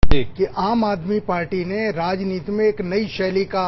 कि आम आदमी पार्टी ने राजनीति में एक नई शैली का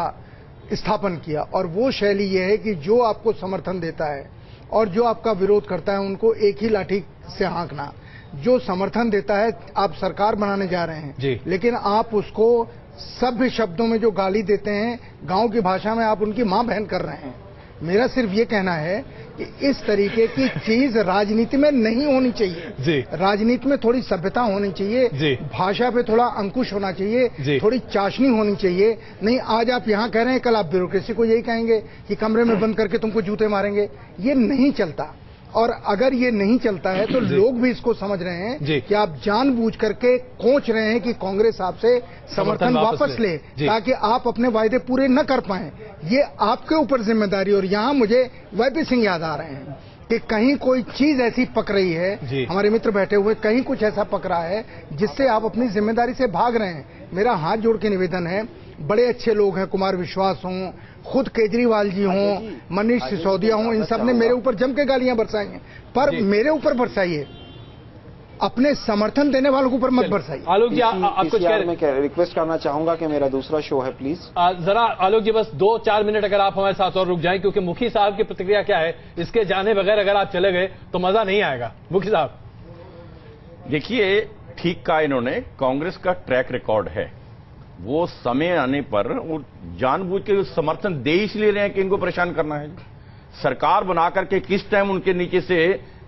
स्थापन किया, और वो शैली ये है कि जो आपको समर्थन देता है और जो आपका विरोध करता है उनको एक ही लाठी से हाँकना। जो समर्थन देता है, आप सरकार बनाने जा रहे हैं लेकिन आप उसको सभ्य शब्दों में जो गाली देते हैं, गांव की भाषा में आप उनकी मां बहन कर रहे हैं। मेरा सिर्फ ये कहना है कि इस तरीके की चीज राजनीति में नहीं होनी चाहिए। राजनीति में थोड़ी सभ्यता होनी चाहिए, भाषा पे थोड़ा अंकुश होना चाहिए, थोड़ी चाशनी होनी चाहिए। नहीं, आज आप यहाँ कह रहे हैं, कल आप ब्यूरोक्रेसी को यही कहेंगे कि कमरे में बंद करके तुमको जूते मारेंगे। ये नहीं चलता, और अगर ये नहीं चलता है तो लोग भी इसको समझ रहे हैं कि आप जानबूझ करके कोच रहे हैं कि कांग्रेस आपसे समर्थन वापस ले ताकि आप अपने वायदे पूरे न कर पाए। ये आपके ऊपर जिम्मेदारी। और यहाँ मुझे वाईपी सिंह याद आ रहे हैं कि कहीं कोई चीज ऐसी पक रही है, हमारे मित्र बैठे हुए, कहीं कुछ ऐसा पक रहा है जिससे आप अपनी जिम्मेदारी से भाग रहे हैं। मेरा हाथ जोड़ के निवेदन है, बड़े अच्छे लोग हैं, कुमार विश्वास हों, खुद केजरीवाल जी हों, मनीष सिसोदिया हों, इन सब ने मेरे ऊपर जम के गालियां बरसाई हैं, पर मेरे ऊपर बरसाइए, अपने समर्थन देने वालों के ऊपर मत बरसाइए। आलोक जी, आप कुछ मैं रिक्वेस्ट करना चाहूंगा कि मेरा दूसरा शो है, प्लीज जरा आलोक जी बस 2-4 मिनट अगर आप हमारे साथ और रुक जाएं, क्योंकि मुखी साहब की प्रतिक्रिया क्या है, इसके जाने बगैर अगर आप चले गए तो मजा नहीं आएगा। मुखी साहब देखिए, ठीक कहा इन्होंने, कांग्रेस का ट्रैक रिकॉर्ड है, वो समय आने पर वो जानबूझ के समर्थन दे इसलिए रहे हैं कि इनको परेशान करना है। सरकार बना करके किस टाइम उनके नीचे से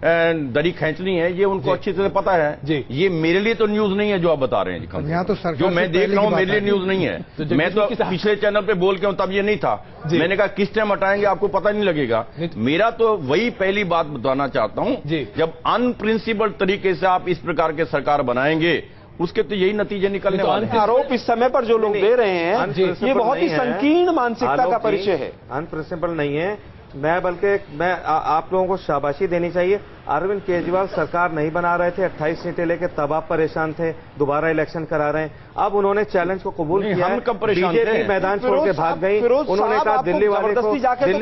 दरी खींचनी है ये उनको अच्छी तरह पता है। ये मेरे लिए तो न्यूज नहीं है जो आप बता रहे हैं जी। यहाँ तो जो मैं देख रहा हूँ मेरे लिए न्यूज नहीं है। मैं तो पिछले चैनल पे बोल के हूँ, तब ये नहीं था। मैंने कहा किस टाइम हटाएंगे आपको पता नहीं लगेगा। मेरा तो वही पहली बात बताना चाहता हूँ, जब अनप्रिंसिपल तरीके से आप इस प्रकार के सरकार बनाएंगे उसके तो यही नतीजे निकलने वाले हैं। आरोप इस समय पर जो लोग दे रहे हैं ये बहुत ही संकीर्ण मानसिकता का परिचय है। अनप्रिंसिपल नहीं है, मैं आप लोगों को शाबाशी देनी चाहिए। अरविंद केजरीवाल सरकार नहीं बना रहे थे, 28 सीटें लेके, तब आप परेशान थे, दोबारा इलेक्शन करा रहे हैं। अब उन्होंने चैलेंज को कबूल किया है, बीजेपी मैदान छोड़ के भाग गई। उन्होंने कहा दिल्ली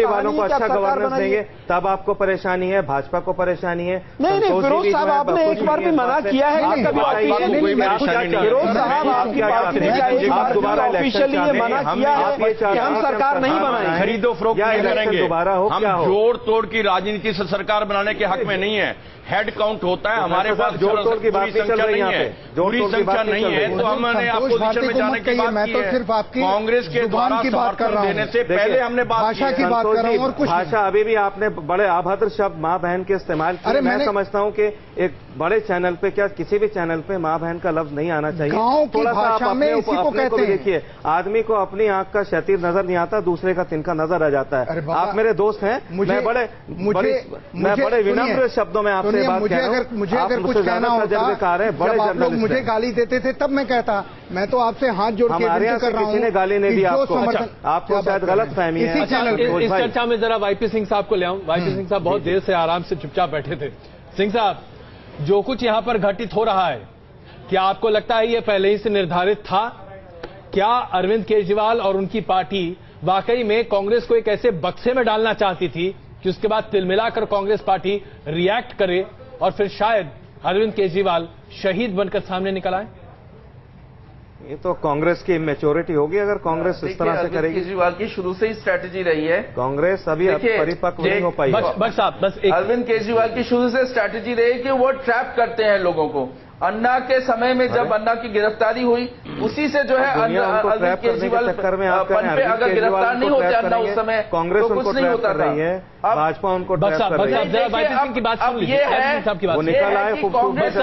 वालों को अच्छा गवर्नेंस देंगे, तब आपको परेशानी है, भाजपा को परेशानी है। नहीं, फिरोज साहब आपने एक बार भी मना किया है कि दोबारा ऑफिशियली ये मना किया है कि हम सरकार नहीं बनाएंगे। खरीदो फरोख्त नहीं करेंगे, दोबारा हो, हम जोड़ तोड़ की राजनीति से सरकार बनाने के हक में नहीं है। हेड काउंट होता है, हमारे पास जोड़ तोड़ की बात संख्या नहीं है, पूरी संख्या नहीं है, तो हमने अपोजिशन में जाने की बात की है। कांग्रेस के द्वारा समर्थन देने से पहले हमने भाषा की बात कर रहा हूं और कुछ भाषा अभी भी आपने बड़े अभद्र शब्द मां बहन के इस्तेमाल किए। मैं समझता हूं कि एक बड़े चैनल पे, क्या किसी भी चैनल पे मां बहन का लफ्ज नहीं आना चाहिए। थोड़ा सा आप अपने को देखिए, आदमी को अपनी आंख का क्षति नजर नहीं आता, दूसरे का तिनका नजर आ जाता है। आप मेरे दोस्त हैं, मैं बड़े विनम्र शब्दों में आपसे बात कह रहा हूं। मुझे अगर कुछ कहना होता, बड़े आप लोग मुझे गाली देते थे तब मैं कहता। मैं तो आपसे हाथ जोड़ के हमारे यहाँ कर रहा हूं, किसी ने गाली नहीं दी आपको। आपको शायद गलत फहमी है। इस चर्चा में जरा वाईपी सिंह साहब को ले आऊं। वाईपी सिंह साहब बहुत देर से आराम से चुपचाप बैठे थे। सिंह साहब, जो कुछ यहां पर घटित हो रहा है, क्या आपको लगता है ये पहले ही से निर्धारित था? क्या अरविंद केजरीवाल और उनकी पार्टी वाकई में कांग्रेस को एक ऐसे बक्से में डालना चाहती थी कि उसके बाद तिलमिलाकर कांग्रेस पार्टी रिएक्ट करे और फिर शायद अरविंद केजरीवाल शहीद बनकर सामने निकल आए? ये तो कांग्रेस की इमेच्योरिटी होगी अगर कांग्रेस इस तरह से करेगी। केजरीवाल की शुरू से ही स्ट्रैटेजी रही है। कांग्रेस अभी परिपक्व नहीं हो पाई। बस अरविंद केजरीवाल की शुरू से स्ट्रैटेजी रही कि वो ट्रैप करते हैं लोगों को। अन्ना के समय में जब अन्ना की गिरफ्तारी हुई, उसी से जो है अरविंद केजरीवाल पे अगर गिरफ्तार नहीं होते अन्ना उस समय, कांग्रेस तो कुछ नहीं होता रही है, भाजपा उनको ट्रैप कर रही है। अब ये है वो निकल आए, कांग्रेस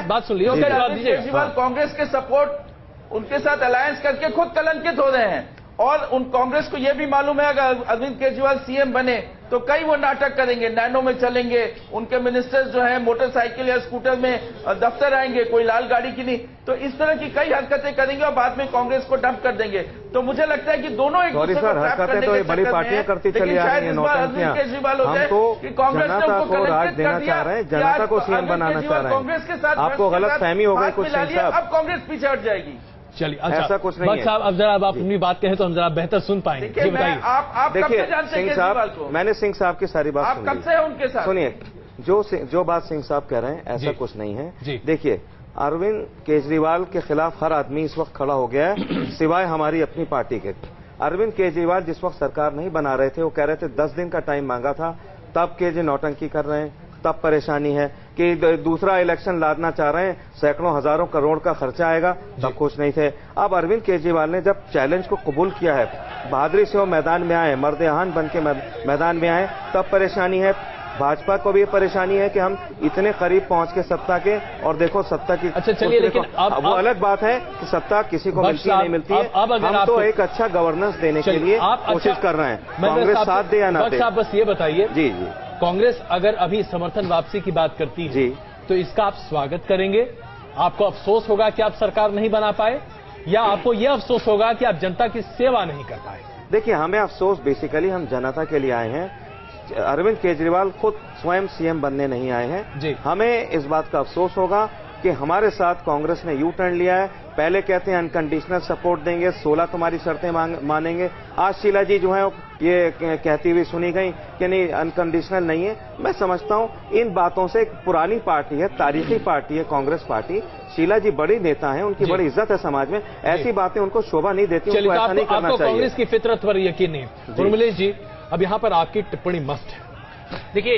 बात सुन लीजिए। केजरीवाल कांग्रेस के सपोर्ट उनके साथ अलायंस करके खुद कलंकित हो रहे हैं। और उन कांग्रेस को यह भी मालूम है अगर अरविंद केजरीवाल सीएम बने तो कई वो नाटक करेंगे, नैनो में चलेंगे, उनके मिनिस्टर्स जो हैं मोटरसाइकिल या स्कूटर में दफ्तर आएंगे, कोई लाल गाड़ी की नहीं। तो इस तरह की कई हरकतें करेंगे और बाद में कांग्रेस को डंप कर देंगे। तो मुझे लगता है कि दोनों एक दूसरे को ट्रैप करने के चक्कर में पार्टियां करती चली आ रही हैं। अरविंद केजरीवाल हो जाए कि कांग्रेस ने उनको कलंकित कर दिया, जनता को सीएम बनाना चाह रहे हैं, कांग्रेस के साथ आपको गलत फहमी हो गई कुछ। अब कांग्रेस पीछे हट जाएगी। चलिए, ऐसा कुछ नहीं है। साहब, अब जरा आप अपनी बात कहें तो हम जरा बेहतर सुन पाएंगे। जी बताइए। आप देखिए सिंह साहब, मैंने सिंह साहब की सारी बात कब से है उनके साथ? सुनिए, जो बात सिंह साहब कह रहे हैं ऐसा कुछ नहीं है। देखिए, अरविंद केजरीवाल के खिलाफ हर आदमी इस वक्त खड़ा हो गया है सिवाय हमारी अपनी पार्टी के। अरविंद केजरीवाल जिस वक्त सरकार नहीं बना रहे थे, वो कह रहे थे 10 दिन का टाइम मांगा था, तब केजरी नौटंकी कर रहे हैं, तब परेशानी है कि दूसरा इलेक्शन लादना चाह रहे हैं, सैकड़ों हजारों करोड़ का खर्चा आएगा, तब खुश नहीं थे। अब अरविंद केजरीवाल ने जब चैलेंज को कबूल किया है, बहादुरी से वो मैदान में आए, मर्द-ए-आन बन के मैदान में आए, तब परेशानी है। भाजपा को भी ये परेशानी है कि हम इतने करीब पहुंच के सत्ता के, और देखो सत्ता की, अच्छा चलिए, लेकिन वो अलग बात है कि सत्ता किसी को मिलती है नहीं मिलती है। हम तो एक अच्छा गवर्नेंस देने के लिए कोशिश कर रहे हैं, कांग्रेस साथ दे या ना दे। आप बस ये बताइए, जी, कांग्रेस अगर अभी समर्थन वापसी की बात करती है जी, तो इसका आप स्वागत करेंगे? आपको अफसोस होगा कि आप सरकार नहीं बना पाए, या आपको यह अफसोस होगा कि आप जनता की सेवा नहीं कर पाए? देखिए, हमें अफसोस, बेसिकली हम जनता के लिए आए हैं। अरविंद केजरीवाल खुद स्वयं सीएम बनने नहीं आए हैं जी। हमें इस बात का अफसोस होगा कि हमारे साथ कांग्रेस ने यू टर्न लिया है। पहले कहते हैं अनकंडीशनल सपोर्ट देंगे, 16 तुम्हारी शर्तें मानेंगे। आज शीला जी जो है ये कहती हुई सुनी गई कि नहीं, अनकंडीशनल नहीं है। मैं समझता हूं इन बातों से, एक पुरानी पार्टी है, तारीखी पार्टी है कांग्रेस पार्टी, शीला जी बड़ी नेता है, उनकी बड़ी इज्जत है समाज में, ऐसी बातें उनको शोभा नहीं देती, उनको ऐसा नहीं करना चाहिए। कांग्रेस की फितरत पर यकीन नहीं। उर्मिलेश जी, अब यहां पर आपकी टिप्पणी मस्ट है। देखिए,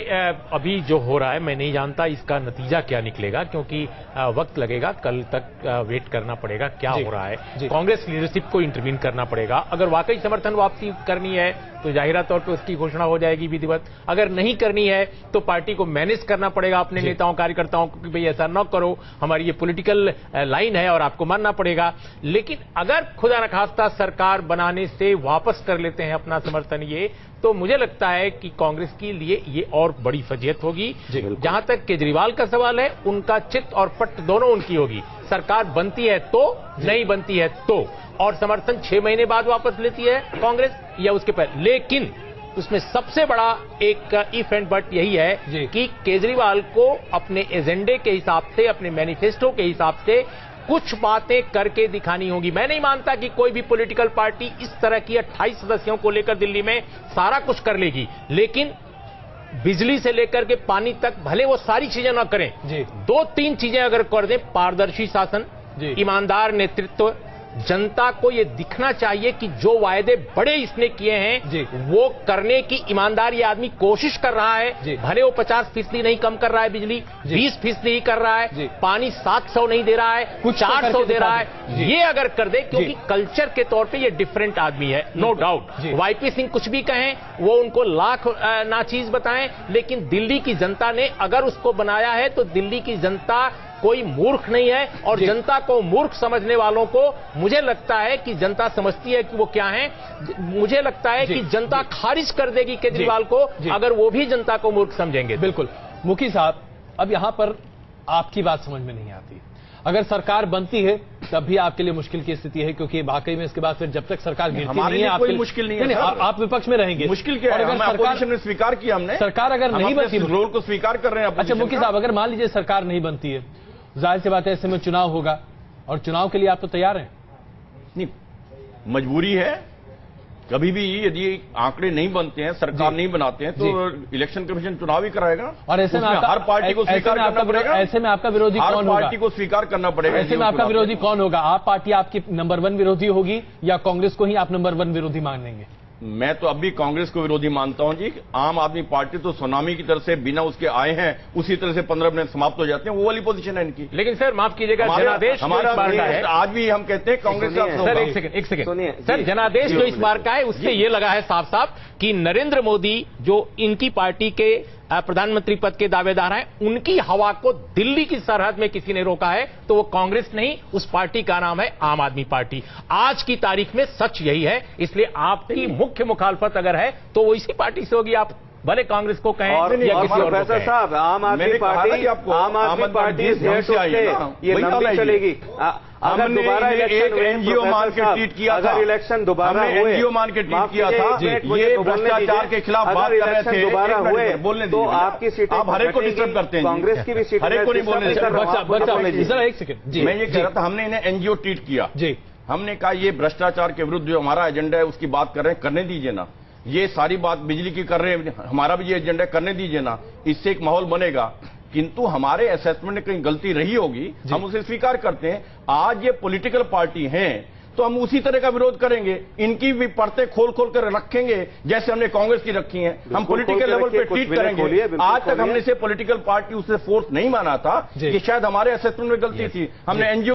अभी जो हो रहा है मैं नहीं जानता इसका नतीजा क्या निकलेगा, क्योंकि वक्त लगेगा, कल तक वेट करना पड़ेगा क्या हो रहा है। कांग्रेस लीडरशिप को इंटरवीन करना पड़ेगा। अगर वाकई समर्थन वापसी करनी है तो जाहिरा तौर पर उसकी घोषणा हो जाएगी विधिवत। अगर नहीं करनी है तो पार्टी को मैनेज करना पड़ेगा अपने नेताओं कार्यकर्ताओं को कि भाई ऐसा न करो, हमारी ये पॉलिटिकल लाइन है और आपको मानना पड़ेगा। लेकिन अगर खुदा न खास्ता सरकार बनाने से वापस कर लेते हैं अपना समर्थन ये, तो मुझे लगता है कि कांग्रेस के लिए ये और बड़ी फजीहत होगी। जहां तक केजरीवाल का सवाल है, उनका चित्त और पट दोनों उनकी होगी। सरकार बनती है तो, नहीं बनती है तो, और समर्थन 6 महीने बाद वापस लेती है कांग्रेस या उसके पहले। लेकिन उसमें सबसे बड़ा एक इफ एंड बट यही है कि केजरीवाल को अपने एजेंडे के हिसाब से, अपने मैनिफेस्टो के हिसाब से कुछ बातें करके दिखानी होगी। मैं नहीं मानता कि कोई भी पॉलिटिकल पार्टी इस तरह की 28 सदस्यों को लेकर दिल्ली में सारा कुछ कर लेगी, लेकिन बिजली से लेकर के पानी तक भले वो सारी चीजें ना करें, 2-3 चीजें अगर कर दें, पारदर्शी शासन, ईमानदार नेतृत्व, जनता को ये दिखना चाहिए कि जो वायदे बड़े इसने किए हैं वो करने की ईमानदार ये आदमी कोशिश कर रहा है। भले वो 50% नहीं कम कर रहा है, बिजली 20% ही कर रहा है, पानी 700 नहीं दे रहा है, 400 दे रहा है। ये अगर कर दे, क्योंकि कल्चर के तौर पे ये डिफरेंट आदमी है, नो डाउट। वाईपी सिंह कुछ भी कहें, वो उनको लाख नाचीज बताएं, लेकिन दिल्ली की जनता ने अगर उसको बनाया है तो दिल्ली की जनता कोई मूर्ख नहीं है। और जनता को मूर्ख समझने वालों को मुझे लगता है कि जनता समझती है कि वो क्या है। मुझे लगता है कि जनता खारिज कर देगी केजरीवाल को अगर वो भी जनता को मूर्ख समझेंगे। बिल्कुल। मुखी साहब, अब यहां पर आपकी बात समझ में नहीं आती। अगर सरकार बनती है तब भी आपके लिए मुश्किल की स्थिति है, क्योंकि वाकई में इसके बाद फिर जब तक सरकार गिरती नहीं है, कोई मुश्किल नहीं है। आप विपक्ष में रहेंगे। मुश्किल क्या है? अगर सरकार ने स्वीकार किया, हमने सरकार अगर नहीं बनती, रोल को स्वीकार कर रहे हैं। अच्छा मुखी साहब, अगर मान लीजिए सरकार नहीं बनती है, जाहिर सी बात है ऐसे में चुनाव होगा, और चुनाव के लिए आप तो तैयार हैं? नहीं, मजबूरी है। कभी भी यदि आंकड़े नहीं बनते हैं, सरकार नहीं बनाते हैं, तो इलेक्शन कमीशन चुनाव ही कराएगा। और ऐसे में हर पार्टी को स्वीकार करना पड़ेगा। ऐसे में आपका विरोधी कौन होगा? हर पार्टी को स्वीकार करना पड़ेगा। ऐसे में आपका विरोधी कौन होगा? आप पार्टी आपकी नंबर 1 विरोधी होगी, या कांग्रेस को ही आप नंबर 1 विरोधी मानेंगे? मैं तो अब भी कांग्रेस को विरोधी मानता हूं जी। आम आदमी पार्टी तो सुनामी की तरह से बिना उसके आए हैं, उसी तरह से 15 मिनट समाप्त हो जाते हैं, वो वाली पोजीशन है इनकी। लेकिन सर माफ कीजिएगा, जनादेश हमारा आज भी हम कहते हैं कांग्रेस का। सर एक सेकंड सर, जनादेश जो इस बार का है उससे ये लगा है साफ साफ कि नरेंद्र मोदी जो इनकी पार्टी के प्रधानमंत्री पद के दावेदार हैं, उनकी हवा को दिल्ली की सरहद में किसी ने रोका है तो वो कांग्रेस नहीं, उस पार्टी का नाम है आम आदमी पार्टी। आज की तारीख में सच यही है। इसलिए आपकी मुख्य मुखालफत अगर है तो वो इसी पार्टी से होगी, आप भले कांग्रेस को कहें या किसी और को कहें। साहब, आम आदमी पार्टी ये लंबी चलेगी। अगर दोबारा एनजीओ मान के ट्वीट किया था, अगर इलेक्शन दोबारा हुए, एनजीओ मान के ट्वीट किया था, ये भ्रष्टाचार के खिलाफ बात कर रहे थे, दोबारा हुए बोलने तो आपकी सीट, आप हर एक को डिस्टर्ब करते हैं। कांग्रेस की भी सीट, हर एक को नहीं बोलने देते। एक सेकंड, मैं ये कह रहा था, हमने इन्हें एनजीओ ट्वीट किया, हमने कहा ये भ्रष्टाचार के विरुद्ध जो हमारा एजेंडा है उसकी बात कर रहे हैं, करने दीजिए ना। ये सारी बात बिजली की कर रहे हैं, हमारा भी ये एजेंडा करने दीजिए ना। इससे एक माहौल बनेगा किंतु हमारे असेसमेंट में कहीं गलती रही होगी, हम उसे स्वीकार करते हैं। आज ये पॉलिटिकल पार्टी हैं तो हम उसी तरह का विरोध करेंगे, इनकी भी परतें खोल खोल कर रखेंगे जैसे हमने कांग्रेस की रखी हैं। हम पॉलिटिकल लेवल पे ट्रीट करेंगे। आज तक हमने से पॉलिटिकल पार्टी उसे फोर्स नहीं माना था कि शायद हमारे असेसमेंट में गलती थी। हमने एनजीओ